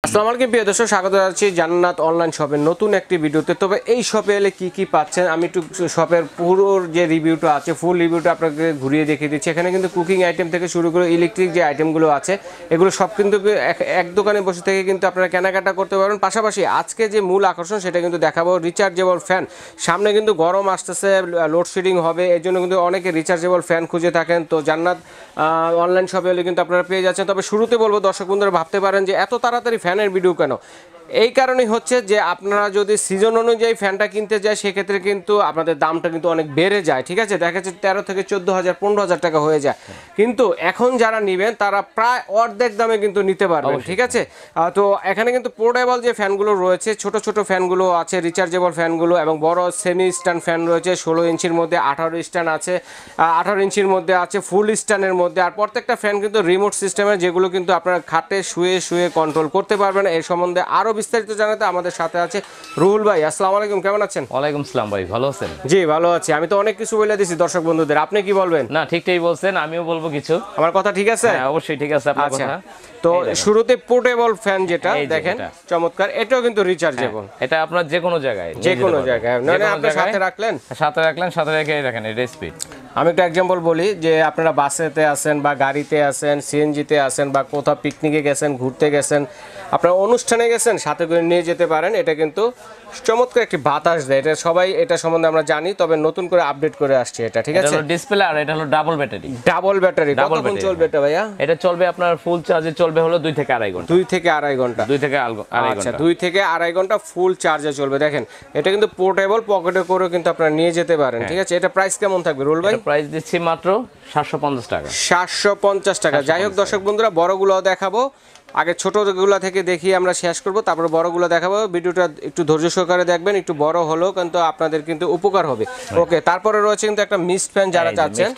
আসসালামু আলাইকুম প্রিয় দর্শক, স্বাগত জানাচ্ছি জান্নাত অনলাইন শপের নতুন একটি ভিডিওতে। তবে এই শপে এলে কি কি পাচ্ছেন আমি একটু শপের পুরো যে রিভিউটা আছে ফুল রিভিউটা আপনাকে ঘুরিয়ে দেখিয়ে দিচ্ছি। এখানে কিন্তু কুকিং আইটেম থেকে শুরু করে ইলেকট্রিক যে আইটেমগুলো আছে এগুলো সব কিন্তু এক দোকানে বসে থেকে কিন্তু আপনারা কেনাকাটা করতে পারবেন। পাশাপাশি আজকে যে মূল আকর্ষণ সেটা কিন্তু দেখাবো রিচার্জেবল ফ্যান। সামনে কিন্তু গরম আসতেছে, লোডশেডিং হবে, এর জন্য কিন্তু অনেকে রিচার্জেবল ফ্যান খুঁজে থাকেন। তো জান্নাত অনলাইন শপে এলে কিন্তু আপনারা পেয়ে যাচ্ছেন। তবে শুরুতে বলবো দর্শক বন্ধুরা ভাবতে পারেন যে এত তাড়াতাড়ি ফ্যানের ভিডিও কেন। এই কারণেই হচ্ছে যে আপনারা যদি সিজন অনুযায়ী ফ্যানটা কিনতে যায় সেক্ষেত্রে কিন্তু আপনাদের দামটা কিন্তু অনেক বেড়ে যায়। ঠিক আছে, দেখা যাচ্ছে 13 থেকে 14,000 15,000 টাকা হয়ে যায়। কিন্তু এখন যারা নেবেন তারা প্রায় অর্ধেক দামে কিন্তু নিতে পারবেন। ঠিক আছে, তো এখানে কিন্তু পোর্টেবল যে ফ্যানগুলো রয়েছে, ছোট ছোট ফ্যানগুলো আছে, রিচার্জেবল ফ্যানগুলো এবং বড় সেমি স্ট্যান্ড ফ্যান রয়েছে 16 ইঞ্চির মধ্যে, 18 স্ট্যান্ড আছে, 18 ইঞ্চির মধ্যে আছে, ফুল স্ট্যান্ডের মধ্যে। আর প্রত্যেকটা ফ্যান কিন্তু রিমোট সিস্টেমের, যেগুলো কিন্তু আপনারা খাটে শুয়ে শুয়ে কন্ট্রোল করতে পারবেন। এর সম্বন্ধে আরও বিস্তারিত জানাতে আমাদের সাথে আছে রুহুল ভাই। আসসালামু আলাইকুম, কেমন আছেন? ওয়ালাইকুম আসসালাম ভাই, ভালো আছেন? জি ভালো আছি। আমি তো অনেক কিছু বলে দিছি দর্শক বন্ধুদের, আপনি কি বলবেন? না, ঠিকই বলছেন, আমিও বলবো কিছু। আমার কথা ঠিক আছে? হ্যাঁ অবশ্যই ঠিক আছে আপনার কথা। তো শুরুতে পোর্টেবল ফ্যান যেটা দেখেন চমৎকার, এটাও কিন্তু রিচার্জেবল। এটা আপনার যে কোনো জায়গায় মানে আপনি সাথে রাখলেন, সাথে রেখে রাখেন, এটা স্পিড। আমি একটা এক্সাম্পল বলি যে আপনারা বাসেতে আছেন বা গাড়িতে আছেন, সিএনজিতে আছেন বা কোথাও পিকনিকে গেছেন, ঘুরতে গেছেন, আপনারা অনুষ্ঠানে গেছেন, সাথে করে নিয়ে যেতে পারেন। এটা কিন্তু চমৎকার একটি বাতাস দেয়। এটা সবাই এটা সম্বন্ধে আমরা জানি, তবে নতুন করে আপডেট করে আসছে এটা। ঠিক আছে, ডিসপ্লে আর এটা হলো ডাবল ব্যাটারি। কতক্ষণ চলবে এটা ভাইয়া? এটা চলবে আপনার ফুল চার্জে চলবে হলো 2 থেকে আড়াই ঘন্টা। 2 থেকে আড়াই ঘন্টা। 2 থেকে আড়াই ঘন্টা। 2 থেকে আড়াই ঘন্টা ফুল চার্জে চলবে। দেখেন এটা কিন্তু পোর্টেবল, পকেটে করে কিন্তু আপনারা নিয়ে যেতে পারেন। ঠিক আছে, এটা প্রাইস কেমন থাকবে রুল ভাই? প্রাইস দিচ্ছি মাত্র 750 টাকা। 750 টাকা। যাই হোক দর্শক বন্ধুরা, বড়গুলো দেখাবো, আগে ছোটগুলো থেকে দেখিয়ে আমরা শেষ করব, তারপরে বড়গুলো দেখাবো। ভিডিওটা একটু ধৈর্য সহকারে দেখবেন, একটু বড় হলেও কিন্তু আপনাদের কিন্তু উপকার হবে। ওকে, তারপরে রয়েছে কিন্তু একটা মিস্ট ফ্যান যারা চাচ্ছেন।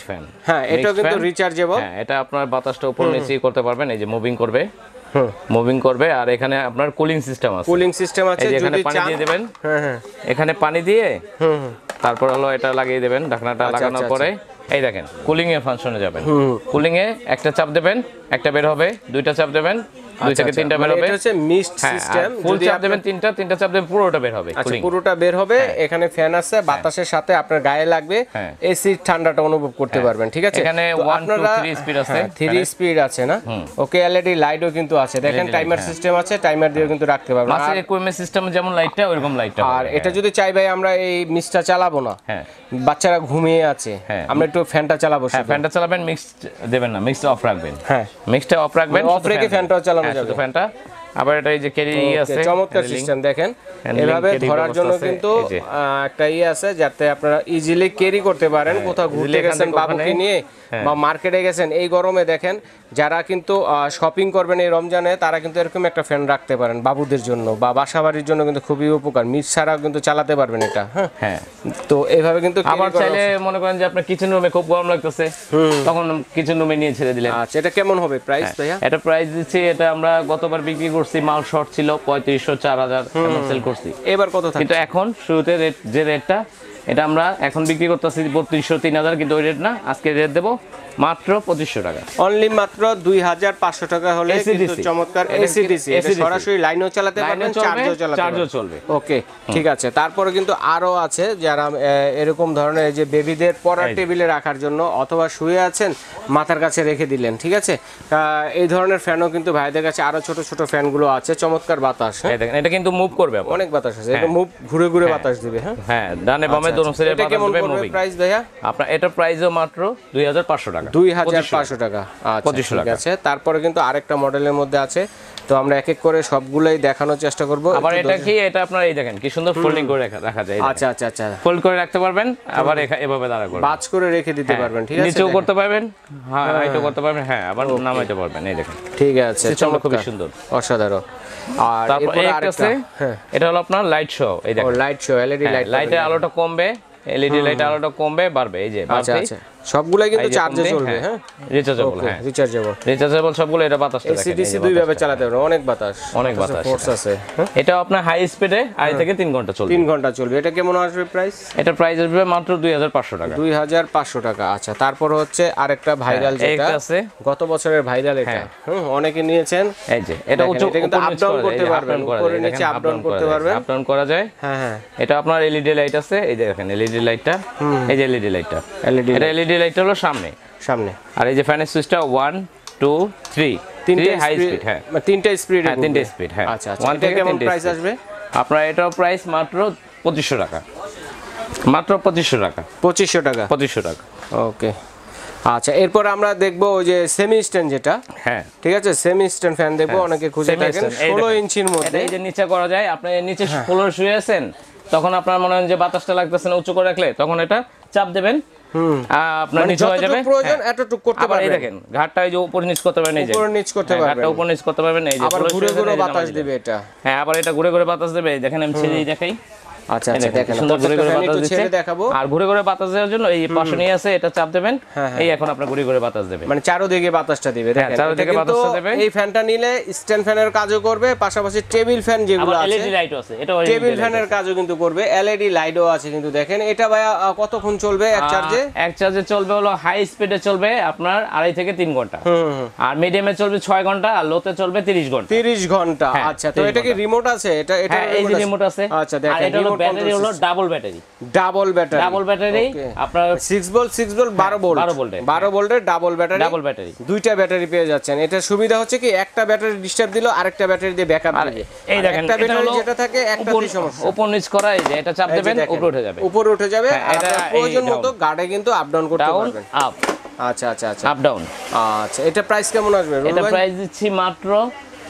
হ্যাঁ, এটাও কিন্তু রিচার্জেবল। হ্যাঁ, এটা আপনার বাতাসটা উপর নিচে করতে পারবেন, এই যে মুভিং করবে। আর এখানে আপনার কুলিং সিস্টেম আছে, এখানে পানি দিয়ে দিবেন। হ্যাঁ, এখানে পানি দিয়ে তারপর হলো এটা লাগিয়ে দেবেন, ঢাকনাটা লাগানোর পরে এই দেখেন কুলিং এর ফাংশনে যাবেন। কুলিং এ একটা চাপ দেবেন, একটা বের হবে, দুইটা চাপ দেবেন, 2 থেকে 3টা বের হবে। এটা হচ্ছে মিক্সড সিস্টেম। ফুল চাপ দেবেন তিনটা চাপ দেবেন, পুরোটা বের হবে। আচ্ছা, পুরোটা বের হবে। এখানে ফ্যান আছে, বাতাসের সাথে আপনার গায়ে লাগবে, এসি ঠান্ডাটা অনুভব করতে পারবেন। ঠিক আছে, এখানে 1 2 3 স্পিড আছে, 3 স্পিড আছে না? ওকে, এলইডি লাইটও কিন্তু আছে। দেখেন টাইমার সিস্টেম আছে, টাইমার দিয়ে কিন্তু রাখতে পারবেন। মাসের ইকুইপমেন্ট সিস্টেম যেমন লাইটটা ওইরকম লাইটটা। আর এটা যদি চাই ভাই আমরা এই মিক্সটা চালাবো না, বাচ্চারা ঘুমিয়ে আছে, আমরা একটু ফ্যানটা চালাবো। ফ্যানটা চালাবেন, মিক্স দেবেন না, মিক্সটা অফ রাখবেন। হ্যাঁ, মিক্সটা অফ রাখবেন, অফ রেখে ফ্যানটাও চালানো যাবে। ফ্যানটা আবার এটা এই যে ক্যারি আছে, চমৎকার সিস্টেম। দেখেন এভাবে ধরার জন্য কিন্তু একটা আছে যাতে আপনারা ইজিলি ক্যারি করতে পারেন। কোথাও ঘুরতে গেছেন বাবুকে নিয়ে বা মার্কেটে গেছেন এই গরমে, দেখেন যারা কিন্তু শপিং করবেন এই রমজানে তারা কিন্তু এরকম একটা ফ্যান রাখতে পারেন বাবুদের জন্য বা বাসাবাড়ির জন্য, কিন্তু খুবই উপকার। মিক্স ছাড়াও কিন্তু চালাতে পারবেন এটা। হ্যাঁ, তো এইভাবে কিন্তু আবার চাইলে মনে করেন যে আপনার কিচেন রুমে খুব গরম লাগতেছে, তখন কিচেন রুমে নিয়ে ছেড়ে দিলেন। আচ্ছা, এটা কেমন হবে প্রাইস ভাইয়া? এটা প্রাইস দিচ্ছি, এটা আমরা গতবার বিক্রি করছি, মাল শর্ট ছিল 3500 4000 এমন সেল করছি। এবার কত থাকে? কিন্তু এখন শুরুতে যে রেটটা এটা আমরা এখন বিক্রি করতেছি 3200 3000, কিন্তু ওই রেট না, আজকে রেট দেব মাত্র 2500 টাকা। অনলি মাত্র 2500 টাকা হলে কিন্তু চমৎকার এসিডিসি, এটা সরাসরি লাইনও চালাতে পারবেন, চার্জও চলবে। ওকে, ঠিক আছে। তারপরে কিন্তু আরো আছে যারা এরকম ধরনের যে বেবিদের পড়ার টেবিলে রাখার জন্য অথবা শুয়ে আছেন মাথার কাছে রেখে দিলেন। ঠিক আছে, এই ধরনের ফ্যানও কিন্তু ভাইদের কাছে আরো ছোট ছোট ফ্যানগুলো আছে। চমৎকার বাতাস। দেখেন এটা কিন্তু মুভ করবে, অনেক বাতাস আছে, এটা মুভ ঘুরে ঘুরে বাতাস দিবে। হ্যাঁ, ডানে বামে দোনো সাইডে বাতাস দিবে। মুভিং প্রাইস ভাইয়া আপনার এটা প্রাইসও মাত্র 2500 টাকা। 2500 টাকা। আচ্ছা, ঠিক আছে। তারপরে কিন্তু আরেকটা মডেলের মধ্যে আছে, তো আমরা এক এক করে সবগুলাই দেখানোর চেষ্টা করব। আবার এটা কি, এটা আপনার এই দেখেন কি সুন্দর ফোল্ডিং করে রাখা যায়। আচ্ছা আচ্ছা আচ্ছা, ফোল্ড করে রাখতে পারবেন, আবার এভাবে দাঁড়া করবেন, বাজ করে রেখে দিতে পারবেন। ঠিক আছে, নিচেও করতে পারবেন, হ্যাঁ হাইটও করতে পারবেন, হ্যাঁ আবার নামাইতে পারবেন। এই দেখেন, ঠিক আছে, চমৎকার, খুব সুন্দর, অসাধারণ। আর তারপর আরেকটা, এটা হলো আপনার লাইট শো। এই দেখেন লাইট শো, এলইডি লাইট, লাইটের আলোটা কমবে, এলইডি লাইটের আলোটা কমবে, বাড়বে, এই যে আচ্ছা আচ্ছা, সবগুলাই কিন্তু চার্জে চলবে। হ্যাঁ, রিচার্জেবল। হ্যাঁ, রিচার্জেবল সবগুলো। এটা বাতাসটা দেখেন, এসিডিসি দুই ভাবে চালাতে পারবেন, অনেক বাতাস ফোর্স আছে। এটা আপনার হাই স্পিডে 2.5 থেকে 3 ঘন্টা চলবে। 3 ঘন্টা চলবে। এটা কেমন আসবে প্রাইস? এটা প্রাইস আসবে মাত্র 2500 টাকা। 2500 টাকা। আচ্ছা, তারপর হচ্ছে আরেকটা ভাইরাল যেটা আছে, গত বছরের ভাইরাল এটা। অনেকে নিয়েছেন। এই যে এটা উচ্চ কিন্তু আপ ডাউন করতে পারবেন, উপরে নিচে আপ ডাউন করতে পারবেন, আপ ডাউন করা যায়। হ্যাঁ হ্যাঁ। এটা আপনার এলইডি লাইট আছে, এই যে দেখেন এলইডি লাইটটা, এই যে এলইডি লাইটটা, এটা এলইডি লাইটটা হলো সামনে। আর এই যে ফ্যানের সুইচটা 1 2 3 তিনটে হাই স্পিড। হ্যাঁ, তিনটা স্পিড। হ্যাঁ, তিনটে স্পিড। হ্যাঁ, আচ্ছা আচ্ছা। এটা কেমন প্রাইস আসবে? আপনার এটার প্রাইস মাত্র 2500 টাকা। মাত্র 2500 টাকা। 2500 টাকা। 2500 টাকা। ওকে। আচ্ছা, এরপর আমরা দেখবো ওই যে সেমি স্ট্যান্ড যেটা। হ্যাঁ, ঠিক আছে, সেমি স্ট্যান্ড ফ্যান দেখবো, অনেকে খুঁজে থাকেন 16 ইঞ্চির মধ্যে। এই যে নিচে করা যায়, আপনি নিচে ফ্লোর শুয়ে আছেন, তখন আপনার মনে হয় যে বাতাসটা লাগতেছে না, উঁচু করে রাখলে তখন এটা চাপ দেবেন, আপনার নিচে হয়ে যাবে। প্রয়োজন এতটুকু করতে পারবেন। এই দেখেন ঘাটটা এই যে উপর নিচ করতে পারবেন, এই যে উপর নিচ করতে পারবেন, ঘাটটা উপর নিচ করতে পারবেন। এই যে আবার ঘুরে ঘুরে বাতাস দিবে এটা। হ্যাঁ, আবার এটা ঘুরে ঘুরে বাতাস দেবে। দেখেন আমি ছেড়েই দেখাই। আচ্ছা আচ্ছা, দেখেন সুন্দর ঘুরে ঘুরে বাতাস দিচ্ছে। দেখাবো। আর ঘুরে ঘুরে বাতাস দেওয়ার জন্য এই পাশে নিয়ে আছে, এটা চাপ দেবেন, এই এখন আপনার ঘুরে ঘুরে বাতাস দেবে, মানে চারদিকে বাতাসটা দিবে। দেখেন চারদিকে বাতাসটা দেবে। এই ফ্যানটা নিলে স্ট্যান্ড ফ্যানের কাজও করবে, পাশাপাশি টেবিল ফ্যান যেগুলো আছে, এলইডি লাইটও আছে, এটা টেবিল ফ্যানের কাজও কিন্তু করবে, এলইডি লাইটও আছে কিন্তু। দেখেন এটা ভাইয়া কতক্ষণ চলবে এক চার্জে? এক চার্জে চলবে হলো হাই স্পিডে চলবে আপনার 2.5 থেকে 3 ঘন্টা, আর মিডিয়ামে চলবে 6 ঘন্টা, আর লোতে চলবে 30 ঘন্টা। 30 ঘন্টা। আচ্ছা, তো এটা কি রিমোট আছে? এটা এই যে রিমোট আছে। আচ্ছা, দেখেন এটা হলো ব্যাটারি, হলো ডাবল ব্যাটারি। ডাবল ব্যাটারি আপনার 6 ভোল্ট 12 ভোল্ট 12 ভোল্টের ডাবল ব্যাটারি। দুইটা ব্যাটারি পেয়ে যাচ্ছেন। এটা সুবিধা হচ্ছে কি, একটা ব্যাটারি ডিস্টার্ব দিলো আরেকটা ব্যাটারি দিয়ে ব্যাকআপ দিবে। এই দেখেন একটা ব্যাটারি যেটা থাকে একটাতেই সমস্যা, উপর নিচ করা, এই যে এটা চাপ দিবেন উপরে উঠে যাবে, উপরে উঠে যাবে। এটা প্রয়োজন মতো গাড়ে কিন্তু আপ ডাউন করতে পারবেন। আপ। আচ্ছা আচ্ছা আচ্ছা, আপ ডাউন। আচ্ছা, এটা প্রাইস কেমন আসবে? এটা প্রাইস দিচ্ছি মাত্র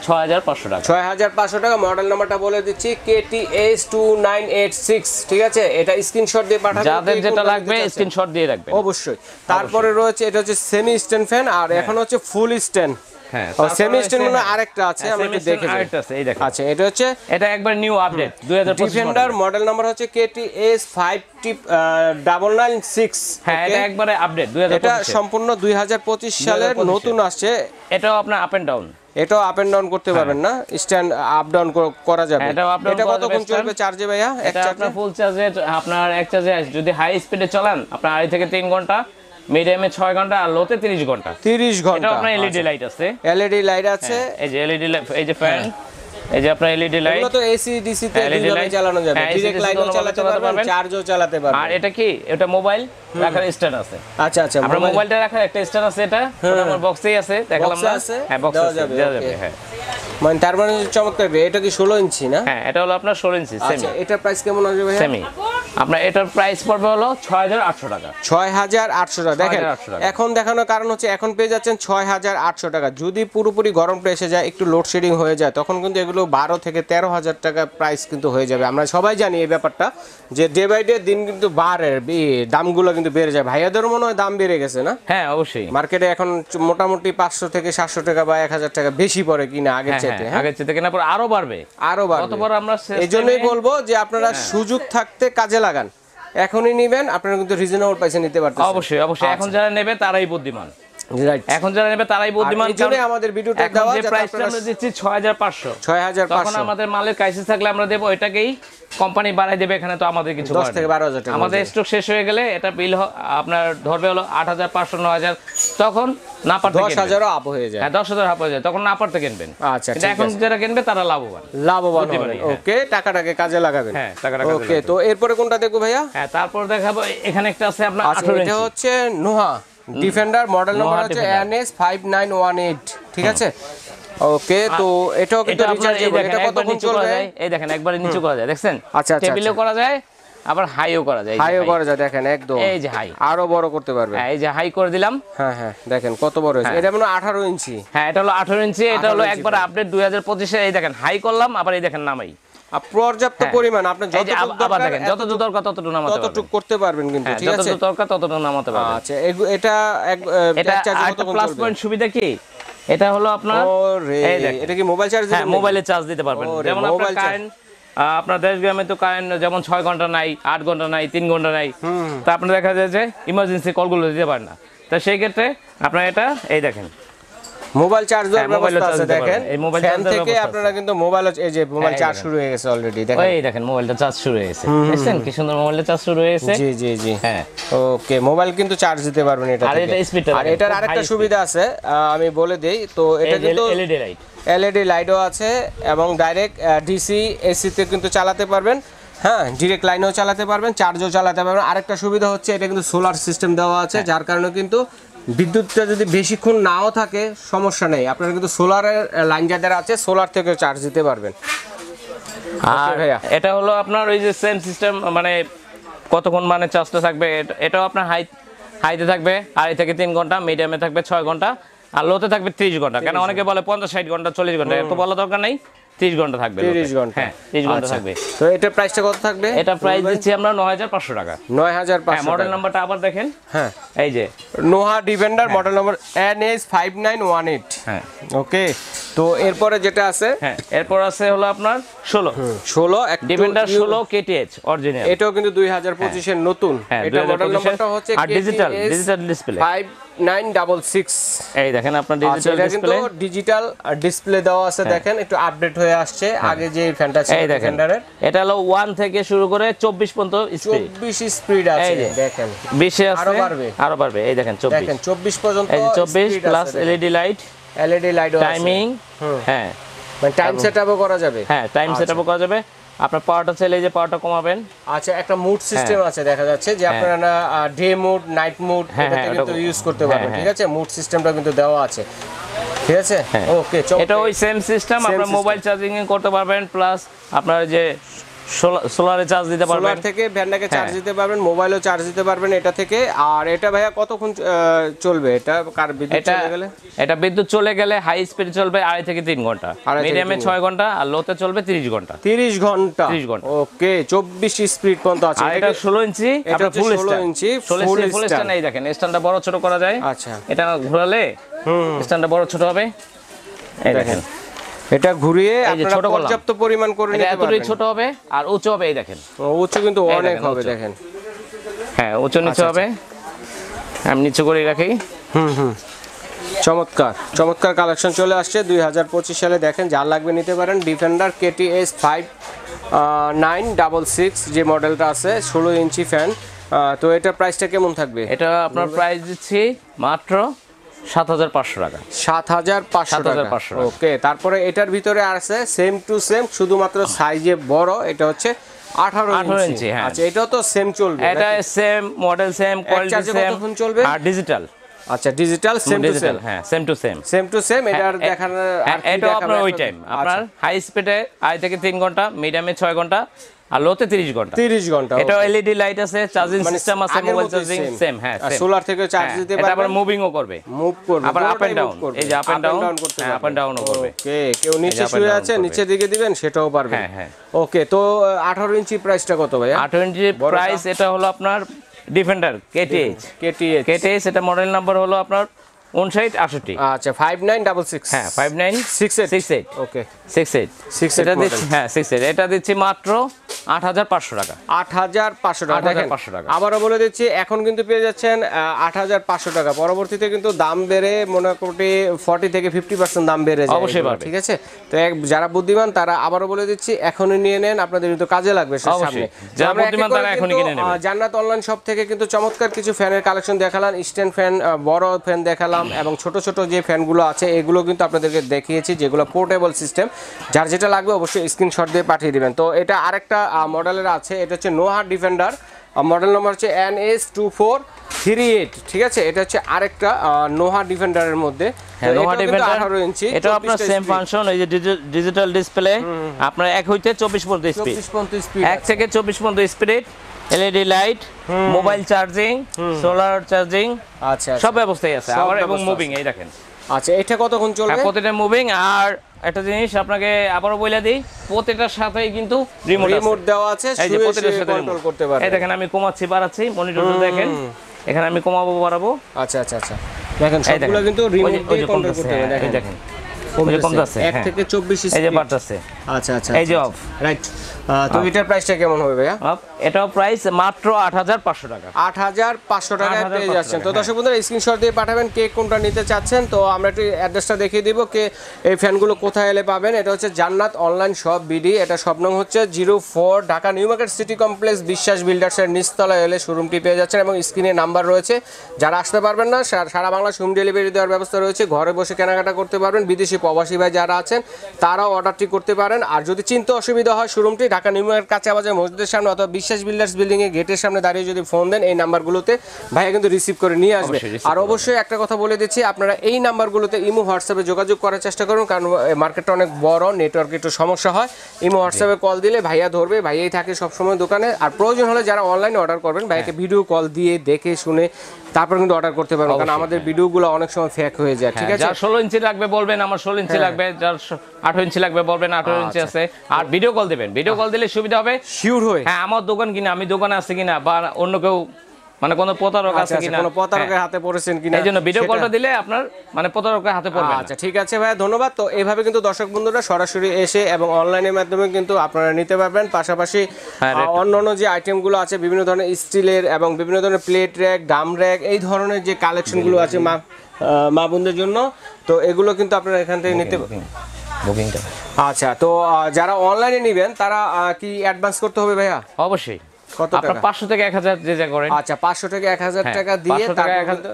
6500 টাকা। 6500 টাকা। মডেল নাম্বারটা বলে দিচ্ছি, KTS2986। ঠিক আছে, এটা স্ক্রিনশট দিয়ে পাঠাবেন, যাদের যেটা লাগবে স্ক্রিনশট দিয়ে রাখবেন অবশ্যই। তারপরে রয়েছে, এটা হচ্ছে সেমি স্ট্যান্ড ফ্যান, আর এখন হচ্ছে ফুল স্ট্যান্ড। হ্যাঁ, সেমি স্ট্যান্ড মানে আরেকটা আছে, আমি একটু দেখে যাই। আরেকটা আছে, এই দেখেন। আচ্ছা, এটা হচ্ছে এটা একবার new update 2025 defender, model number হচ্ছে KTS5996। হ্যাঁ, এটা একবারে আপডেট 2025। এটা সম্পূর্ণ 2025 সালের নতুন আসছে। এটাও আপনার আপ এন্ড ডাউন, এটাও আপ এন্ড ডাউন করতে পারবেন না, স্ট্যান্ড আপ ডাউন করা যাবে। এটা কতক্ষণ চলবে চার্জে ভাইয়া? এক চার্জে আপনার ফুল চার্জে, আপনার এক চার্জে যদি হাই স্পিডে চালান আপনার 2.5 থেকে 3 ঘন্টা, মিডিয়ামে 6 ঘন্টা, আর লোতে 30 ঘন্টা। 30 ঘন্টা। এটা আপনার এলইডি লাইট আছে, এলইডি লাইট আছে, এই যে এলইডি লাইট, এই যে ফ্যান, এই যে আপনার এলইডি লাইট। এগুলো তো এসি ডিসি তে দুইভাবে চালানো যাবে, ডাইরেক্ট লাইটও চালাতে পারবেন, চার্জও চালাতে পারবেন। আর এটা কি, এটা মোবাইল রাখার স্ট্যান্ড আছে। আচ্ছা আচ্ছা, আপনার মোবাইলটা রাখার একটা স্ট্যান্ড আছে, এটা আমার বক্সেই আছে, দেখালাম না। হ্যাঁ, বক্স আছে, দেওয়া যাবে। হ্যাঁ, মানে তার মানে চমৎকার। এটা কি 16 ইঞ্চি না? হ্যাঁ, এটা হলো আপনার 16 ইঞ্চি সেমি। আচ্ছা, এটার প্রাইস কেমন আসবে ভাই? সেমি আপনার এটার প্রাইস পড়বে হলো 6800 টাকা। 6800 টাকা। দেখেন এখন দেখানোর কারণ হচ্ছে, এখন পেয়ে যাচ্ছেন 6800 টাকা। যদি পুরোপুরি গরমটা এসে যায়, একটু লোডশেডিং হয়ে যায়, তখন কিন্তু এগুলো 12 থেকে 13,000 টাকা প্রাইস কিন্তু হয়ে যাবে। আমরা সবাই জানি এই ব্যাপারটা, যে ডে বাই ডে দিন কিন্তু দামগুলো কিন্তু বেড়ে যায়। ভাইয়াদের মনে হয় দাম বেড়ে গেছে না? হ্যাঁ, অবশ্যই। মার্কেটে এখন মোটামুটি 500 থেকে 700 টাকা বা 1000 টাকা বেশি পড়ে কিনা আগের চাইতে। আগের চাইতে কিনা পরে আরো বাড়বে, আরো বাড়বে। কতবার আমরা এইজন্যই বলবো যে আপনারা সুযোগ থাকতে কাজে লাগান, এখনই নেবেন, আপনারা কিন্তু রিজনেবল প্রাইসে নিতে পারতেছেন। অবশ্যই অবশ্যই, এখন যারা নেবে তারাই বুদ্ধিমান। এখন যারা নেবে তারাই বুদ্ধিমান। কারণ আমাদের ভিডিওটা দেওয়া, যে প্রাইসটা আমরা দিচ্ছি 6500, তখন আমাদের মালের ক্রাইসিস থাকলে আমরা দেব এটাকেই, কোম্পানি বাড়াই দেবে, এখানে তো আমাদের কিছু 10 থেকে 12,000 টাকা। আমাদের স্টক শেষ হয়ে গেলে এটা বিল আপনার ধরবে হলো 8500 9000, তখন না পারতে 10,000 আপ হয়ে যায়। হ্যাঁ, 10,000 আপ হয়ে যায়, তখন না পারতে কিনবেন। আচ্ছা, এখন যারা কিনবে তারা লাভবান হবেন। ওকে, টাকাটাকে কাজে লাগাবেন। হ্যাঁ, টাকাটা কাজে। ওকে, তো এরপরে কোনটা দেখবো ভাইয়া? হ্যাঁ, তারপর দেখাবো এখানে একটা আছে আপনার 18 ইঞ্চি। এটা হচ্ছে নোহা ডিফেন্ডার, মডেল নাম্বার হচ্ছে NS5918। ঠিক আছে, ওকে। তো এটাও কিন্তু রিচার্জেবল। এটা কতক্ষণ চলবে? এই দেখেন, একবারে নিচু করা যায়, দেখছেন? আচ্ছা, টেবিলও করা যায়, আবার হাইও করা যায়। হাইও করা যায়, দেখেন একদম। এই যে হাই, আরো বড় করতে পারবে। এই যে হাই করে দিলাম। হ্যাঁ হ্যাঁ, দেখেন কত বড় হয়েছে। এটা মানে 18 ইঞ্চি। হ্যাঁ, এটা হলো 18 ইঞ্চি। এটা হলো একবার আপডেট 2025 এ। এই দেখেন হাই করলাম, আবার এই দেখেন নামাই। পর্যাপ্ত পরিমাণ আপনি যতটুকু আবার দেখেন, যতটুকু দরকার ততটুকু নামাতে পারবেন, ততটুকু করতে পারবেন কিন্তু। ঠিক আছে, যতটুকু দরকার ততটুকু নামাতে পারবেন। আচ্ছা, এটা এটা একটা প্লাস পয়েন্ট সুবিধা কি, এটা হলো আপনার এটা কি মোবাইল চার্জ দিতে? হ্যাঁ, মোবাইলে চার্জ দিতে পারবেন। যেমন আপনার আপনার দেশ গ্রামে তো কারেন্ট যেমন 6 ঘন্টা নাই, 8 ঘন্টা নাই, 3 ঘন্টা নাই, তা আপনার দেখা যায় যে ইমার্জেন্সি কলগুলো দিতে পারেন না। তা সেই ক্ষেত্রে আপনার এটা এই দেখেন মোবাইল চার্জ দেওয়ার ব্যবস্থা আছে দেখেন। এই মোবাইল ফ্যান থেকে আপনারা কিন্তু মোবাইল, এই যে মোবাইল চার্জ শুরু হয়ে গেছে অলরেডি দেখেন। এই দেখেন মোবাইলটা চার্জ শুরু হয়ে গেছে, দেখছেন কি সুন্দর মোবাইলটা চার্জ শুরু হয়ে গেছে। জি জি জি হ্যাঁ ওকে, মোবাইল কিন্তু চার্জ দিতে পারবেন এটা আর থেকে। এটা স্পিডটা, আর এটার আরেকটা সুবিধা আছে আমি বলে দেই, তো এটা কিন্তু এলইডি লাইট, এলইডি লাইটও আছে এবং ডাইরেক্ট ডিসি এসি তে কিন্তু চালাতে পারবেন। হ্যাঁ, ডাইরেক্ট লাইনেও চালাতে পারবেন, চার্জও চালাতে পারবেন। আরেকটা সুবিধা হচ্ছে এটা কিন্তু সোলার সিস্টেম দেওয়া আছে, যার কারণে কিন্তু বিদ্যুৎটা যদি বেশিক্ষণ নাও থাকে সমস্যা নেই, আপনারা কিন্তু সোলারের লাইন যাদের আছে সোলার থেকে চার্জ দিতে পারবেন। আর এটা হলো আপনার ওই যে সেম সিস্টেম, মানে কতক্ষণ মানে চার্জটা থাকবে, এটাও আপনার হাইতে থাকবে 2.5 থেকে 3 ঘন্টা, মিডিয়ামে থাকবে 6 ঘন্টা, আর লোতে থাকবে 30 ঘন্টা। কেন অনেকে বলে 50-60 ঘন্টা 40 ঘন্টা, এত বলা দরকার নাই, 30 ঘন্টা থাকবে। 30 ঘন্টা, হ্যাঁ 30 ঘন্টা থাকবে। তো এটার প্রাইসটা কত থাকবে? এটা প্রাইস দিচ্ছি আমরা 9500 টাকা। 9500। মডেল নাম্বারটা আবার দেখেন। হ্যাঁ এই যে Noha defender model number NS5918। হ্যাঁ ওকে, তো এরপরে যেটা আছে, হ্যাঁ এরপর আছে হলো আপনার 16 ডিফেন্ডার 16 KTH অরিজিনাল। এটাও কিন্তু 2025 এর নতুন। এটা মডেল নাম্বারটা হচ্ছে আর ডিজিটাল ডিসপ্লে 5966। এই দেখেন আপনার ডিজিটাল ডিসপ্লে, ডিজিটাল ডিসপ্লে দেওয়া আছে দেখেন, একটু আপডেট হয়ে আসছে। আগে যে ফ্যানটা ছিল ডিফেন্ডারের, এটা হলো 1 থেকে শুরু করে 24 পর্যন্ত স্পিড, 24 স্পিড আছে দেখেন। 20 এ আছে, আরো বাড়বে। এই দেখেন 24, দেখেন 24 পর্যন্ত, এই 24 প্লাস এলইডি লাইট, টাইমিং, হ্যাঁ মানে টাইম সেটআপও করা যাবে। হ্যাঁ টাইম সেটআপও করা যাবে। আপনার পাওয়ারটা চাইলে যে পাওয়ারটা কমাবেন। আচ্ছা, একটা মুড সিস্টেম আছে দেখা যাচ্ছে যে আপনারা ডে মুড, নাইট মুড এটা কিন্তু ইউজ করতে পারবেন। ঠিক আছে, মুড সিস্টেমটা কিন্তু দেওয়া আছে। ঠিক আছে, ওকে। এটা ওই সেম সিস্টেম, আপনারা মোবাইল চার্জিং করতে পারবেন, প্লাস আপনার যে সোলারে চার্জ দিতে পারবেন, সোলার থেকে ভ্যানটাকে চার্জ দিতে পারবেন, মোবাইলও চার্জ দিতে পারবেন এটা থেকে। আর এটা ভাইয়া কতক্ষণ চলবে? এটা কার বিদ্যুৎ চলে গেলে, এটা বিদ্যুৎ চলে গেলে হাই স্পিড চলবে 2.5 থেকে 3 ঘন্টা, মিডিয়ামে 6 ঘন্টা, আর লোতে চলবে 30 ঘন্টা। 30 ঘন্টা, 30 ঘন্টা। ওকে, 24 স্পিড পর্যন্ত আছে। এটা 16 ইঞ্চি, এটা ফুল 16 ইঞ্চি ফুল স্ট্যান্ড। এই দেখেন স্ট্যান্ডটা বড় ছোট করা যায়। আচ্ছা, এটা ঘোরালে স্ট্যান্ডটা বড় ছোট হবে। এই দেখেন এটা ঘুরিয়ে আপনারা পর্যাপ্ত পরিমাণ করে নিতে পারবেন। এতটাই ছোট হবে আর উঁচু হবে। এই দেখেন উঁচু কিন্তু অনেক হবে দেখেন। হ্যাঁ উঁচু নিচু হবে, আমি নিচু করে রাখি। চমৎকার চমৎকার কালেকশন চলে আসছে 2025 সালে। দেখেন যার লাগবে নিতে পারেন। ডিফেন্ডার KTH 5966 যে মডেলটা আছে, 16 ইঞ্চি ফ্যান। তো এটা প্রাইসটা কেমন থাকবে? এটা আপনার প্রাইস দিচ্ছি মাত্র 7500 টাকা। 7500 টাকা। ওকে, তারপরে এটার ভিতরে আছে সেম টু সেম, শুধুমাত্র সাইজে বড়, এটা হচ্ছে 18 ইঞ্চি। আচ্ছা, এটাও তো সেম চলবে? এটা same model, same quality, same চলবে। আর ডিজিটাল। আচ্ছা, ডিজিটাল সেম টু সেম। হ্যাঁ same to same, same to same. এটার দেখানোর আর কি এটা আপনার ওই টাইম, আপনার হাই স্পিডে 2.5 থেকে 3 ঘন্টা, মিডিয়ামে 6 ঘন্টা, আর লোতে 30 ঘন্টা। 30 ঘন্টা। এটা এলইডি লাইট আছে, চার্জিং সিস্টেম আছে, মোবাইল চার্জিং সেম। হ্যাঁ সোলার থেকে চার্জ দিতে পারবেন। এটা আবার মুভিংও করবে, মুভ করবে, আবার আপ এন্ড ডাউন। এই যে আপ এন্ড ডাউন করতে, আপ এন্ড ডাউনও করবে। ওকে, কেউ নিচে শুয়ে আছে নিচের দিকে দিবেন সেটাও পারবে। হ্যাঁ। ওকে, তো 18 ইঞ্চি প্রাইসটা কত ভাইয়া? 18 ইঞ্চি প্রাইস এটা হলো আপনার ডিফেন্ডার KTH। এটা মডেল নাম্বার হলো আপনার 5968। আচ্ছা, 5966। হ্যাঁ 5968। ওকে, 68 এটা দিচ্ছি। হ্যাঁ 68 এটা দিচ্ছি মাত্র 8500 টাকা। 8500 টাকা। দেখেন আবারও বলে দিচ্ছি, এখন কিন্তু পেয়ে যাচ্ছেন 8500 টাকা। পরবর্তীতে কিন্তু দাম বেড়ে মোটামুটি 40 থেকে 50% দাম বেড়ে যায়। অবশ্যই পাবে। ঠিক আছে, তো যারা বুদ্ধিমান তারা আবারও বলে দিচ্ছি এখনই নিয়ে নেন, আপনাদের কিন্তু কাজে লাগবে সামনে। যারা বুদ্ধিমান তারা এখনই কিনে নেবেন। জান্নাত অনলাইন শপ থেকে কিন্তু চমৎকার কিছু ফ্যানের কালেকশন দেখালাম, স্ট্যান্ড ফ্যান, বড় ফ্যান দেখালাম, এবং ছোট ছোট যে ফ্যানগুলো আছে এগুলো কিন্তু আপনাদেরকে দেখিয়েছি, যেগুলো পোর্টেবল সিস্টেম। যার যেটা লাগবে অবশ্যই স্ক্রিনশট দিয়ে পাঠিয়ে দিবেন। তো এটা আরেকটা মডেলের আছে, এটা হচ্ছে নোহা ডিফেন্ডার, মডেল নম্বর হচ্ছে NS2438। ঠিক আছে, এটা হচ্ছে আরেকটা নোহা ডিফেন্ডারের মধ্যে। নোহা ডিফেন্ডার 18 ইঞ্চি, এটা আপনার সেম ফাংশন। এই যে ডিজিটাল ডিসপ্লে, আপনার 1 হইতে 24 পর্যন্ত স্পিড, 1 থেকে 24 পর্যন্ত speed, LED light, mobile charging, solar charging, আচ্ছা সব ব্যবস্থাই আছে। আবার এবং মুভিং, এই দেখেন। আচ্ছা, এটা কতক্ষণ চলবে? প্রতিটা মুভিং। আর একটা জিনিস আপনাকে আবারও বলে দিই, প্রতিটার সাথেই কিন্তু রিমোট দেওয়া আছে, শুয়ে কন্ট্রোল করতে পারবেন। এই দেখেন আমি কমাচ্ছি বাড়াচ্ছি, মনিটরটা দেখেন, এখানে আমি কমাবো বাড়াবো। আচ্ছা, দেখেন সবগুলো কিন্তু রিমোট দিয়ে কন্ট্রোল করতে হবে। দেখেন কমতেছে 1 থেকে 24 এই যে স্পিড বাড়তেছে। আচ্ছা আচ্ছা এই যে অফ, রাইট। তো এটার প্রাইসটা কেমন হবে ভাইয়া? এটাও প্রাইস মাত্র 8500 টাকা। 8500 টাকায় পেয়ে 8500 যাচ্ছেন। তো টাকা, দর্শক বন্ধুরা স্ক্রিনশট দিয়ে পাঠাবেন কে কোনটা নিতে চাচ্ছেন। তো আমরা একটু অ্যাড্রেসটা দেখিয়ে দিব, কে এই ফ্যানগুলো কোথায় এলে পাবেন। এটা হচ্ছে জান্নাত অনলাইন শপ বিডি, এটা শপ নং হচ্ছে 04, Dhaka new market city complex, বিশ্বাস বিল্ডার্সের নিচতলায় এলে শোরুমটি পেয়ে যাচ্ছেন এবং স্ক্রিনে নাম্বার রয়েছে। যারা আসতে পারবেন না সারা বাংলা হোম ডেলিভারি দেওয়ার ব্যবস্থা রয়েছে, ঘরে বসে কেনাকাটা করতে পারবেন। বিদেশি প্রবাসী ভাই যারা আছেন তারাও অর্ডারটি করতে পারেন। আর যদি চিনতে অসুবিধা হয় শোরুমটি ঢাকা নিউ মার্কেট কাঁচাবাজার মসজিদের সামনে অথবা বিশ্বাস বিল্ডার্স বিল্ডিং এর গেটের সামনে দাঁড়িয়ে যদি ফোন দেন এই নাম্বারগুলোতে ভাইয়া কিন্তু রিসিভ করে নিয়ে আসবে। আর অবশ্যই একটা কথা বলে দিচ্ছি, আপনারা এই নাম্বারগুলোতে ইমো হোয়াটসঅ্যাপে যোগাযোগ করার চেষ্টা করুন, কারণ মার্কেটটা অনেক বড়, নেটওয়ার্কে একটু সমস্যা হয়। ইমো হোয়াটসঅ্যাপে কল দিলে ভাইয়া ধরবে, ভাইয়াই থাকে সবসময় দোকানে। আর প্রয়োজন হলে যারা অনলাইনে অর্ডার করবেন ভাইয়াকে ভিডিও কল দিয়ে দেখে শুনে তারপর কিন্তু অর্ডার করতে পারবেন, কারণ আমাদের ভিডিওগুলো অনেক সময় ফেক হয়ে যায়। ঠিক আছে, যার 16 ইঞ্চি লাগবে বলবেন আমার 16 ইঞ্চি লাগবে, যার 18 ইঞ্চি লাগবে বলবেন 18 ইঞ্চি আছে। আর ভিডিও কল দিবেন, ভিডিও কল দিলে সুবিধা হবে শিওর হয়ে হ্যাঁ আমার দোকান কিনা, আমি দোকানে আছি কিনা, বা অন্য কেউ মানে কোনো প্রতারক আছে কিনা, কোনো প্রতারকের হাতে পড়েছেন কিনা, এই জন্য ভিডিও কলটা দিলে আপনার মানে প্রতারকের হাতে পড়বে না। আচ্ছা ঠিক আছে ভাইয়া, ধন্যবাদ। তো এইভাবে কিন্তু দর্শক বন্ধুরা সরাসরি এসে এবং অনলাইনের মাধ্যমে কিন্তু আপনারা নিতে পারবেন। পাশাপাশি অন্যান্য যে আইটেমগুলো আছে বিভিন্ন ধরনের স্টিলের এবং বিভিন্ন ধরনের প্লেট র্যাক, গাম র্যাক, এই ধরনের যে কালেকশনগুলো আছে মা বোনদের জন্য, তো এগুলো কিন্তু আপনারা এখান থেকে নিতে বুকিংটা। আচ্ছা, তো যারা অনলাইনে নেবেন তারা কি অ্যাডভান্স করতে হবে ভাইয়া? অবশ্যই। কত টাকা? 500 থেকে 1000 যে যা করেন। আচ্ছা 500 থেকে 1000 টাকা দিয়ে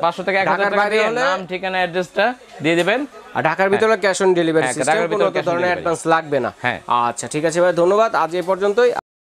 500 থেকে 1000 টাকা দিয়ে নাম ঠিকানা অ্যাড্রেসটা দিয়ে দিবেন। আর ঢাকার ভিতরে ক্যাশ অন ডেলিভারি সিস্টেম, কোনো ধরনের অ্যাডভান্স লাগবে না। হ্যাঁ। আচ্ছা ঠিক আছে ভাই, ধন্যবাদ। আজ এই পর্যন্তই।